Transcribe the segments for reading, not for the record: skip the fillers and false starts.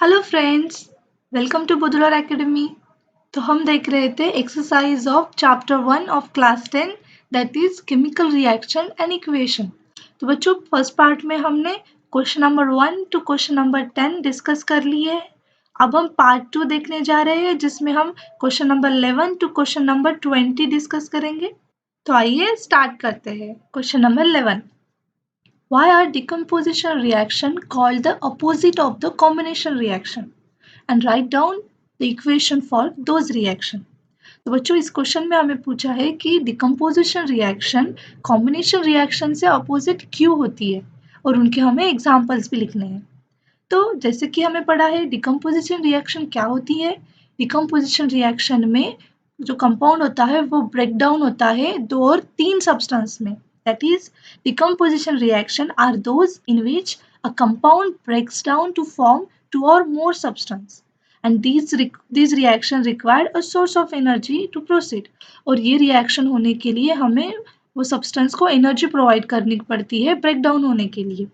Hello friends, welcome to बुधुलर academy. तो हम देख रहे थे exercise of chapter 1 of class 10 that is chemical reaction and equation. तो बच्चों फर्स्ट पार्ट में हमने question number 1 to question number 10 discuss कर लिए है। अब हम पार्ट 2 देखने जा रहे हैं जिसमें हम question number 11 to question number 20 discuss करेंगे। तो आइए स्टार्ट करते हैं। Question number 11, why are decomposition reaction called the opposite of the combination reaction? And write down the equation for those reaction. तो बच्चों इस क्वेश्चन में हमें पूछा है कि डिकम्पोजिशन रिएक्शन कॉम्बिनेशन रिएक्शन से अपोजिट क्यों होती है और उनके हमें एग्जाम्पल्स भी लिखने हैं। तो जैसे कि हमें पढ़ा है डिकम्पोजिशन रिएक्शन क्या होती है। डिकम्पोजिशन रिएक्शन में जो कंपाउंड होता है वो ब्रेक डाउन होता है 2 और 3 सब्सटेंस में। That is decomposition reaction are those in which a compound breaks down to form 2 or more substance and these reaction require a source of energy to proceed। और ये reaction होने के लिए हमें वो सब्सटेंस को एनर्जी प्रोवाइड करनी पड़ती है ब्रेक डाउन होने के लिए।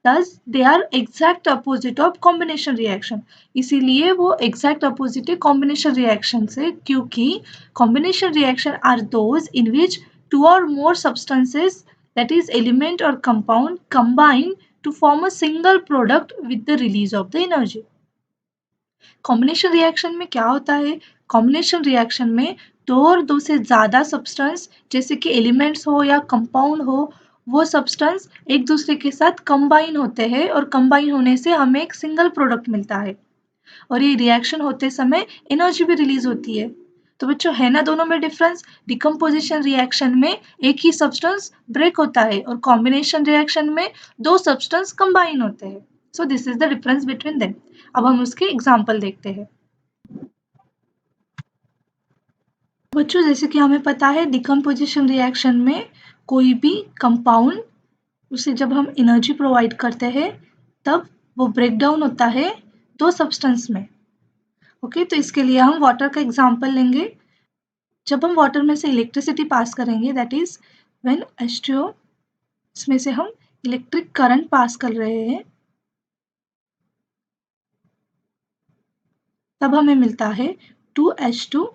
Thus they are exact opposite of combination reaction। इसीलिए वो exact opposite है combination reaction से, क्योंकि combination reaction are those in which 2 or more substances that is element or compound combine to form a single product with the release of the energy। Combination reaction में क्या होता है? Combination reaction में 2 और 2 से ज़्यादा सब्सटेंस जैसे कि एलिमेंट्स हो या कंपाउंड हो, वो सब्सटेंस एक दूसरे के साथ कंबाइन होते हैं और कंबाइन होने से हमें एक सिंगल प्रोडक्ट मिलता है और ये रिएक्शन होते समय एनर्जी भी रिलीज होती है। तो बच्चों है ना दोनों में डिफरेंस। डिकम्पोजिशन रिएक्शन में एक ही सब्सटेंस ब्रेक होता है और कॉम्बिनेशन रिएक्शन में 2 सब्सटेंस कंबाइन होते हैं। सो this is the difference between them. अब हम उसके एग्जाम्पल देखते हैं। बच्चों जैसे कि हमें पता है डिकम्पोजिशन रिएक्शन में कोई भी कंपाउंड उसे जब हम एनर्जी प्रोवाइड करते हैं तब वो ब्रेक डाउन होता है 2 सब्सटेंस में। ओके, तो इसके लिए हम वाटर का एग्जाम्पल लेंगे। जब हम वाटर में से इलेक्ट्रिसिटी पास करेंगे दैट इज व्हेन H2O, इसमें से हम इलेक्ट्रिक करंट पास कर रहे हैं, तब हमें मिलता है 2H2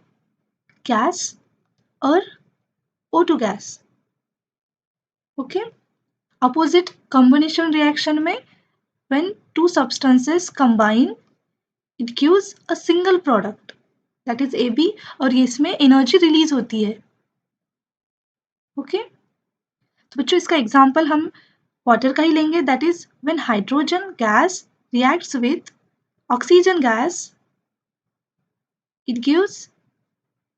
गैस और O2 gas. Okay, opposite combination reaction में when two substances combine it gives a single product that is AB और ये इसमें एनर्जी रिलीज होती है। ओके, तो बच्चों इसका एग्जांपल हम वाटर का ही लेंगे। That is when hydrogen gas reacts with oxygen gas it gives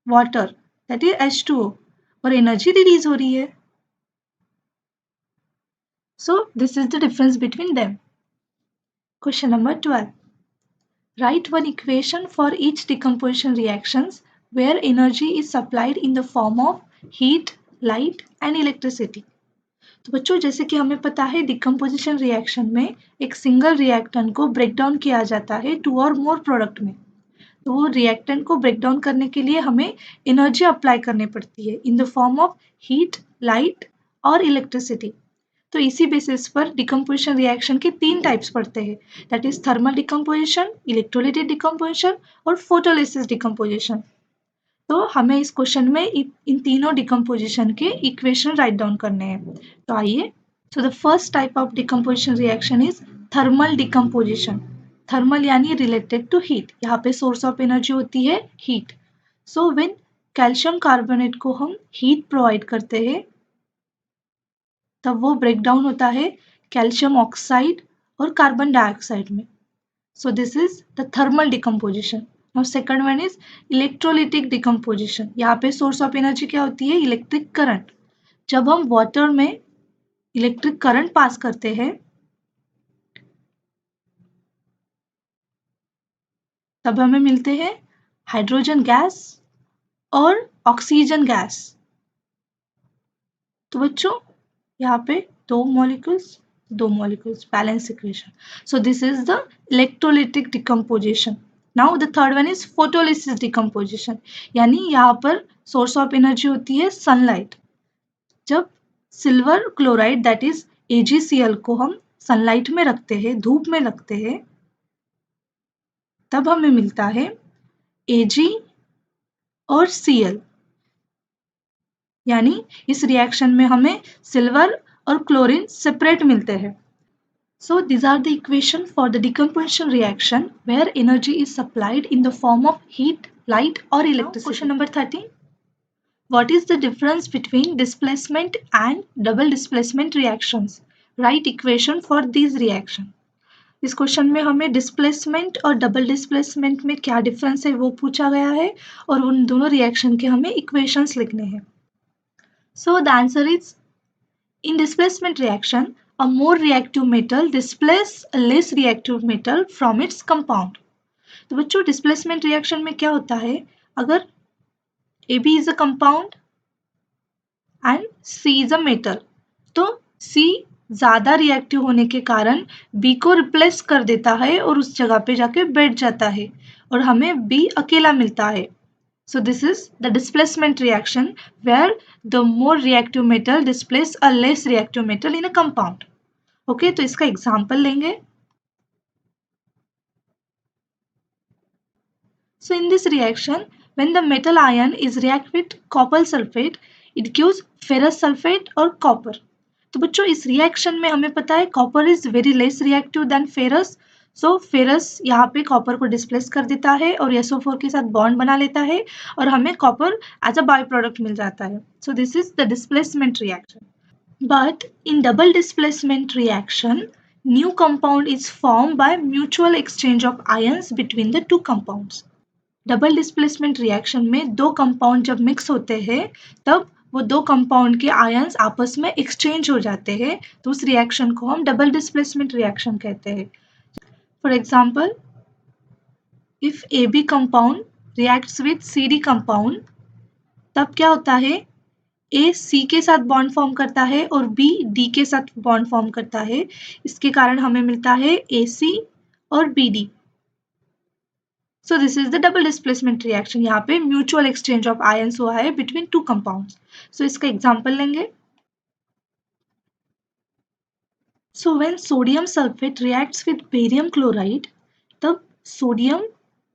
water that is H2O और एनर्जी रिलीज हो रही है। So this is the difference between them. Question number 12, write one equation for each decomposition reactions where energy is supplied in the form of heat, light and electricity। तो बच्चों जैसे कि हमें पता है डिकम्पोजिशन रिएक्शन में एक सिंगल रिएक्टेंट को ब्रेक डाउन किया जाता है 2 और मोर प्रोडक्ट में। तो वो रिएक्टेंट को ब्रेक डाउन करने के लिए हमें एनर्जी अप्लाई करनी पड़ती है in the form of heat, light और इलेक्ट्रिसिटी। तो इसी बेसिस पर डिकम्पोजिशन रिएक्शन के 3 टाइप्स पढ़ते हैं, that is thermal decomposition, electrolytic decomposition और फोटोलिसिस डिकम्पोजिशन। तो हमें इस क्वेश्चन में इन तीनों डिकम्पोजिशन के इक्वेशन राइट डाउन करने हैं। तो आइए, so the first type of decomposition reaction is thermal decomposition. Thermal यानी रिलेटेड टू हीट, यहाँ पे सोर्स ऑफ एनर्जी होती है heat. So when calcium carbonate को हम हीट प्रोवाइड करते हैं तब वो ब्रेक डाउन होता है कैल्शियम ऑक्साइड और कार्बन डाइऑक्साइड में। सो this is the thermal decomposition. Now second one is electrolytic decomposition. यहाँ पे सोर्स ऑफ एनर्जी क्या होती है? Electric current. जब हम वाटर में इलेक्ट्रिक करंट पास करते हैं तब हमें मिलते हैं हाइड्रोजन गैस और ऑक्सीजन गैस। तो बच्चों यहाँ पे दो molecules balance equation. So this is the electrolytic decomposition. Now the third one is photolysis decomposition, यानी यहाँ पर सोर्स ऑफ एनर्जी होती है सनलाइट। जब silver chloride that is AgCl को हम सनलाइट में रखते हैं, धूप में रखते हैं, तब हमें मिलता है Ag और Cl, यानी इस रिएक्शन में हमें सिल्वर और क्लोरीन सेपरेट मिलते हैं. So these are the equation for the decomposition reaction where energy is supplied in the form of heat, light or electricity. Now, question number 13. What is the difference between displacement and double displacement reactions? Write equation for these reaction. इस question में हमें displacement और double displacement में क्या difference है वो पूछा गया है और उन दोनों रिएक्शन के हमें इक्वेशंस लिखने हैं. So the answer is in displacement reaction, a more reactive metal displaces a less reactive metal from its compound. तो बच्चों displacement reaction में क्या होता है, अगर AB is a compound and C is a metal, तो C ज़्यादा reactive होने के कारण B को रिप्लेस कर देता है और उस जगह पे जाके बैठ जाता है और हमें B अकेला मिलता है. So this is the displacement reaction where the more reactive metal displaces a less reactive metal in a compound. Okay, तो इसका एग्जाम्पल लेंगे. So in this reaction, when the metal ion is react with copper sulfate, it gives ferrous sulfate or copper. तो बच्चों इस reaction में हमें पता है copper is very less reactive than ferrous. So ferrous यहाँ पे कॉपर को डिस्प्लेस कर देता है और SO4 के साथ बॉन्ड बना लेता है और हमें copper as a by product मिल जाता है. So this is the displacement reaction. But in double displacement reaction, new compound is form by mutual exchange of ions between the two compounds. Double displacement reaction में दो compound जब mix होते हैं तब वो दो कंपाउंड के आयंस आपस में एक्सचेंज हो जाते हैं, तो उस रिएक्शन को हम डबल डिस्प्लेसमेंट रिएक्शन कहते हैं. For example, if AB compound reacts with CD compound, तब क्या होता है, A C के साथ बॉन्ड फॉर्म करता है और B D के साथ बॉन्ड फॉर्म करता है. इसके कारण हमें मिलता है AC और BD. So this is the double displacement reaction. यहाँ पे mutual exchange of ions हुआ है between two compounds. So इसका example लेंगे. So when sodium sulfate reacts with barium chloride, तब सोडियम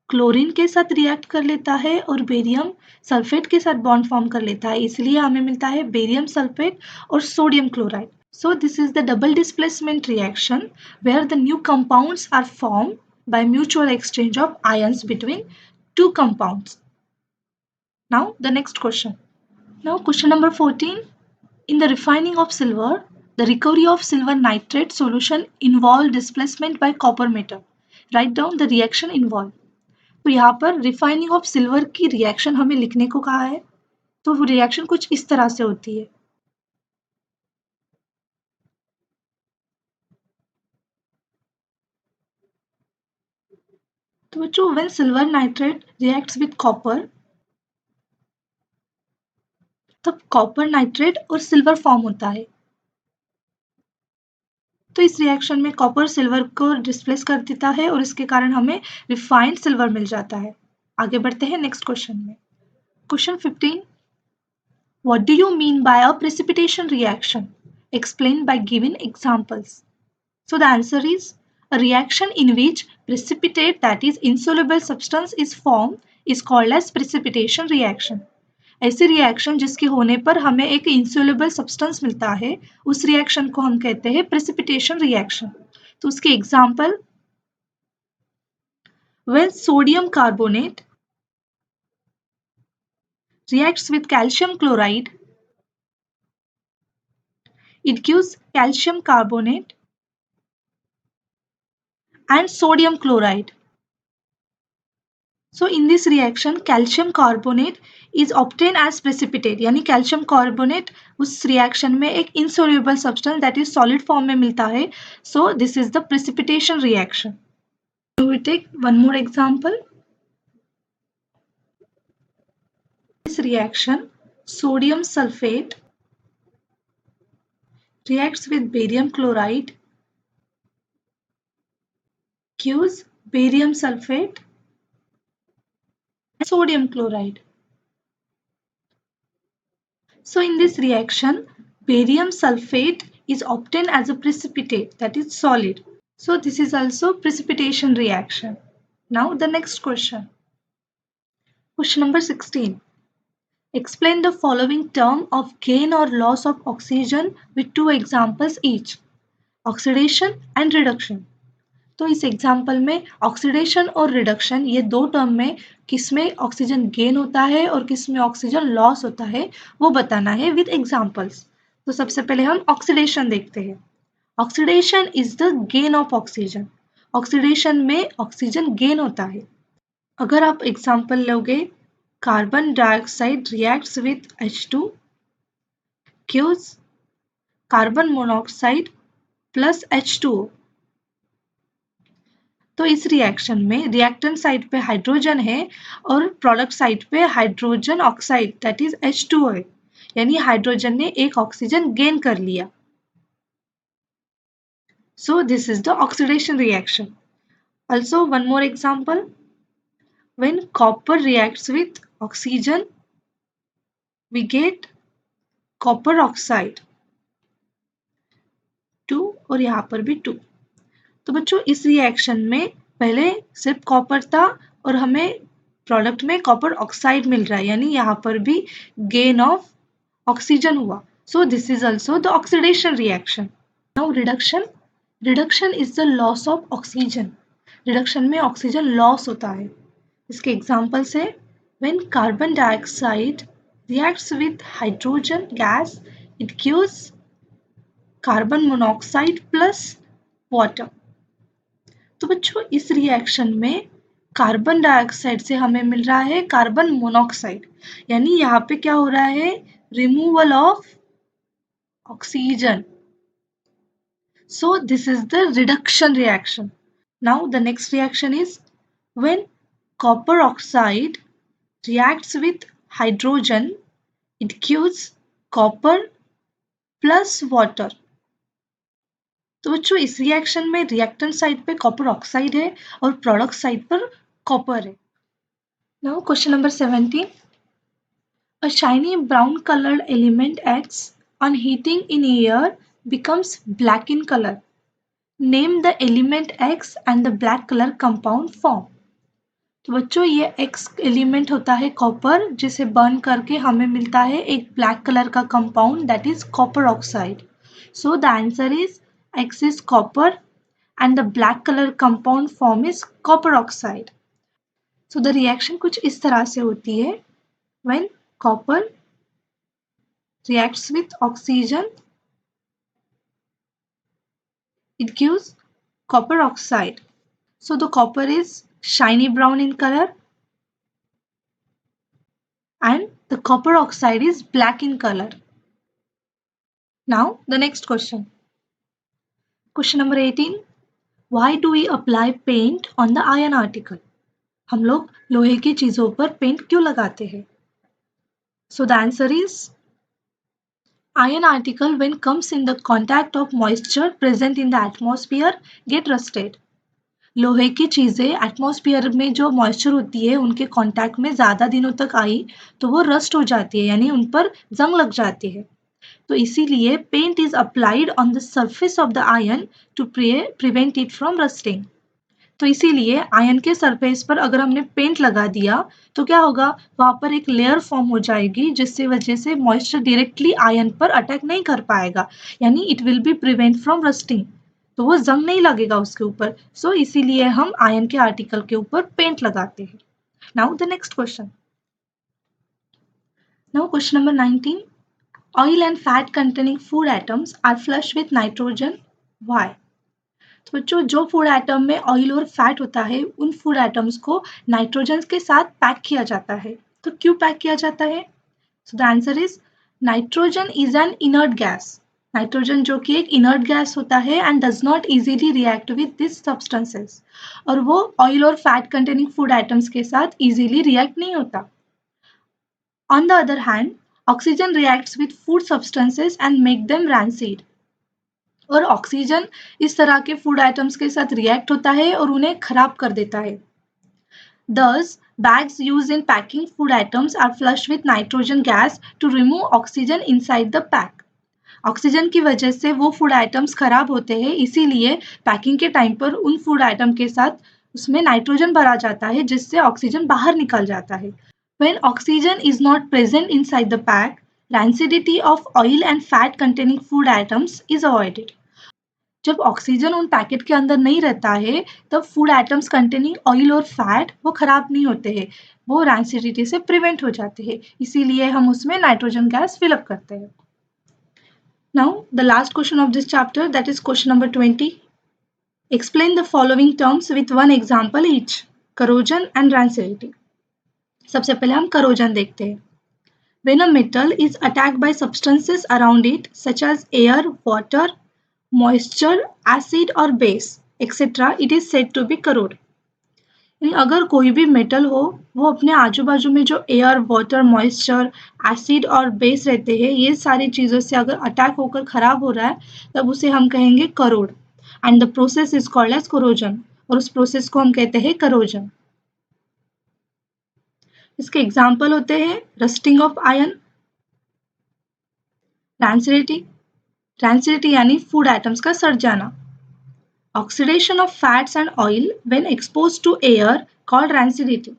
क्लोरीन के साथ रिएक्ट कर लेता है और बेरियम सल्फेट के साथ बॉन्ड फॉर्म कर लेता है, इसलिए हमें मिलता है बेरियम सल्फेट और sodium chloride. So this is the double displacement reaction where the new compounds are formed by mutual exchange of ions between two compounds. Now the next question. Now question number 14. In the refining of silver, the recovery of silver nitrate solution involve displacement by copper metal. Write down the reaction involved. तो यहाँ पर refining of silver की reaction हमें लिखने को कहा है, तो वो रिएक्शन कुछ इस तरह से होती है. तो बच्चों when silver nitrate reacts with copper, तब कॉपर नाइट्रेट और सिल्वर फॉर्म होता है. तो इस रिएक्शन में कॉपर सिल्वर को डिस्प्लेस कर देता है और इसके कारण हमें रिफाइंड सिल्वर मिल जाता है. आगे बढ़ते हैं नेक्स्ट क्वेश्चन में. Question 15. What do you mean by a precipitation reaction? Explain by giving examples. So the answer is a reaction in which precipitate, that is insoluble substance, is formed is called as precipitation reaction. ऐसी reaction जिसके होने पर हमें एक इंसोल्युबल substance मिलता है, उस reaction को हम कहते हैं प्रेसिपिटेशन रिएक्शन. तो उसके example, when sodium carbonate reacts with calcium chloride, it gives calcium carbonate and sodium chloride. So in this reaction calcium carbonate is obtained as precipitate, यानी calcium carbonate उस reaction में एक insoluble substance that is solid form में मिलता है. So this is the precipitation reaction. So we take one more example. This reaction, sodium sulfate reacts with barium chloride, gives barium sulfate and sodium chloride. So in this reaction, barium sulfate is obtained as a precipitate, that is solid. So this is also precipitation reaction. Now the next question. Question number 16. Explain the following term of gain or loss of oxygen with two examples each. Oxidation and reduction. तो इस example में oxidation और reduction ये दो term में किसमें oxygen gain होता है और किसमें ऑक्सीजन लॉस होता है वो बताना है विद एग्जाम्पल्स। तो सबसे पहले हम ऑक्सीडेशन देखते हैं। Oxidation is the gain of oxygen. Oxidation में ऑक्सीजन गेन होता है। अगर आप एग्जाम्पल लोगे, carbon dioxide reacts with H2 gives carbon monoxide plus H2O। तो इस रिएक्शन में रिएक्टेंट साइड पे हाइड्रोजन है और प्रोडक्ट साइड पे hydrogen oxide that is H2O है, यानी हाइड्रोजन ने एक ऑक्सीजन गेन कर लिया। So this is the oxidation reaction. Also one more example, when copper reacts with oxygen we get copper oxide 2 और यहाँ पर भी 2। तो बच्चों इस रिएक्शन में पहले सिर्फ कॉपर था और हमें प्रोडक्ट में कॉपर ऑक्साइड मिल रहा है, यानी यहाँ पर भी गेन ऑफ ऑक्सीजन हुआ। सो this is also the oxidation reaction. Now reduction. Reduction is the loss of oxygen. Reduction में ऑक्सीजन लॉस होता है। इसके एग्जाम्पल्स है, when carbon dioxide reacts with hydrogen gas it gives carbon monoxide plus water. तो बच्चों इस reaction में carbon dioxide से हमें मिल रहा है कार्बन मोनोऑक्साइड, यानी यहाँ पे क्या हो रहा है, removal of oxygen. So this is the reduction reaction. Now the next reaction is when copper oxide reacts with hydrogen, it gives copper plus water. तो बच्चों इस रिएक्शन में रिएक्टेंट साइड पे कॉपर ऑक्साइड है और प्रोडक्ट साइड पर copper है। Now question number 17. A shiny brown colored element acts on heating in air becomes black in color. Name the element X and the black color compound form. तो बच्चों ये X element होता है copper, जिसे burn करके हमें मिलता है एक ब्लैक कलर का compound that is copper oxide. So the answer is X is copper and the black colour compound form is copper oxide. So the reaction कुछ इस तरह से होती है, when copper reacts with oxygen it gives copper oxide. So the copper is shiny brown in color and the copper oxide is black in color. Now the next question. Question number 18. Why do we apply paint on the iron article? हम लोग लोहे की चीजों पर paint क्यों लगाते हैं? So the answer is iron article when comes in the contact of moisture present in the atmosphere get rusted. लोहे की चीजें एटमॉस्फेयर में जो मॉइस्चर होती है उनके कांटेक्ट में ज़्यादा दिनों तक आई तो वो रस्ट हो जाती है, यानी उन पर जंग लग जाती है। तो इसीलिए paint is applied on the surface of the iron to prevent it from rusting. तो इसीलिए आयरन के सरफेस पर अगर हमने पेंट लगा दिया तो क्या होगा, वहाँ पर एक लेयर फॉर्म हो जाएगी जिससे वजह से मॉइस्चर डायरेक्टली आयरन पर अटैक नहीं कर पाएगा, यानी it will be prevent from rusting. तो वो जंग नहीं लगेगा उसके ऊपर। सो इसीलिए हम आयरन के आर्टिकल के ऊपर पेंट लगाते हैं। Now the next question. Now question number 19. Oil and fat containing food atoms are flushed with nitrogen. Why? तो बच्चों जो फूड एटम में ऑयल और फैट होता है उन फूड एटम्स को नाइट्रोजन के साथ पैक किया जाता है। तो क्यों पैक किया जाता है? So the answer is nitrogen is an inert gas. Nitrogen जो कि एक इनर्ट गैस होता है and does not easily react with this substances, और वो ऑयल और फैट कंटेनिंग फूड आइटम्स के साथ इजीली रिएक्ट नहीं होता। On the other hand oxygen reacts with food substances and make them rancid. और ऑक्सीजन इस तरह के फूड आइटम्स के साथ रिएक्ट होता है और उन्हें खराब कर देता है। Thus, bags used in packing food items are flushed with nitrogen gas to remove oxygen inside the pack. Oxygen की वजह से वो फूड आइटम्स खराब होते हैं, इसीलिए पैकिंग के टाइम पर उन फूड आइटम के साथ उसमें नाइट्रोजन भरा जाता है जिससे ऑक्सीजन बाहर निकल जाता है। When oxygen is not present inside the pack, rancidity of oil and fat containing food items is avoided. जब ऑक्सीजन उन पैकेट के अंदर नहीं रहता है तब फूड आइटम्स कंटेनिंग ऑयल और फैट वो खराब नहीं होते हैं, वो रैंसिडिटी से प्रिवेंट हो जाते हैं, इसीलिए हम उसमें नाइट्रोजन गैस फिलअप करते हैं। Now the last question of this chapter, that is question number 20. Explain the following terms with one example each, corrosion and rancidity. सबसे पहले हम करोजन देखते हैं। When a metal is attacked by substances around it such as air, water, moisture, acid or base, etc., it is said to be corrode. यानी अगर कोई भी metal हो वो अपने आजू बाजू में जो एयर, वाटर, मॉइस्चर, एसिड और बेस रहते हैं, ये सारी चीज़ों से अगर अटैक होकर खराब हो रहा है तब उसे हम कहेंगे corrode, and the process is called as corrosion, और उस प्रोसेस को हम कहते हैं करोजन। इसके एग्जाम्पल होते हैं रस्टिंग ऑफ आयरन, रैंसिडिटी यानी फूड आइटम्स का सड़ जाना, oxidation of fats and oil when exposed to air called rancidity.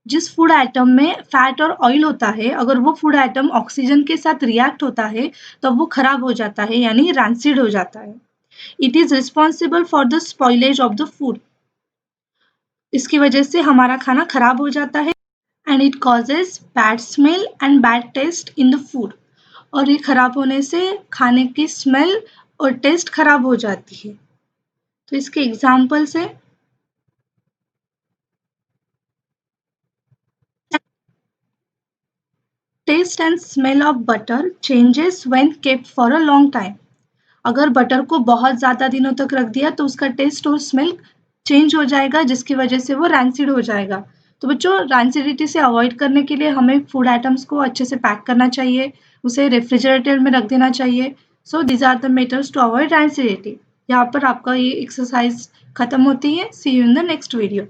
जिस फूड आइटम में फैट और ऑयल होता है, अगर वो फूड आइटम ऑक्सीजन के साथ रिएक्ट होता है तब वो खराब हो जाता है यानी रैंसिड हो जाता है। It is responsible for the spoilage of the food, इसकी वजह से हमारा खाना खराब हो जाता है, and it causes bad smell and bad taste in the food, और ये खराब होने से खाने की स्मेल और टेस्ट खराब हो जाती है। तो इसके एग्जाम्पल्स है taste and smell of butter changes when kept for a long time. अगर बटर को बहुत ज़्यादा दिनों तक रख दिया तो उसका टेस्ट और स्मेल चेंज हो जाएगा जिसकी वजह से वो रैंसिड हो जाएगा। तो बच्चों, रैंसिडिटी से अवॉइड करने के लिए हमें फूड आइटम्स को अच्छे से पैक करना चाहिए, उसे रेफ्रिजरेटर में रख देना चाहिए। So these are the methods to avoid rancidity. यहाँ पर आपका ये एक्सरसाइज खत्म होती है। See you in the next video.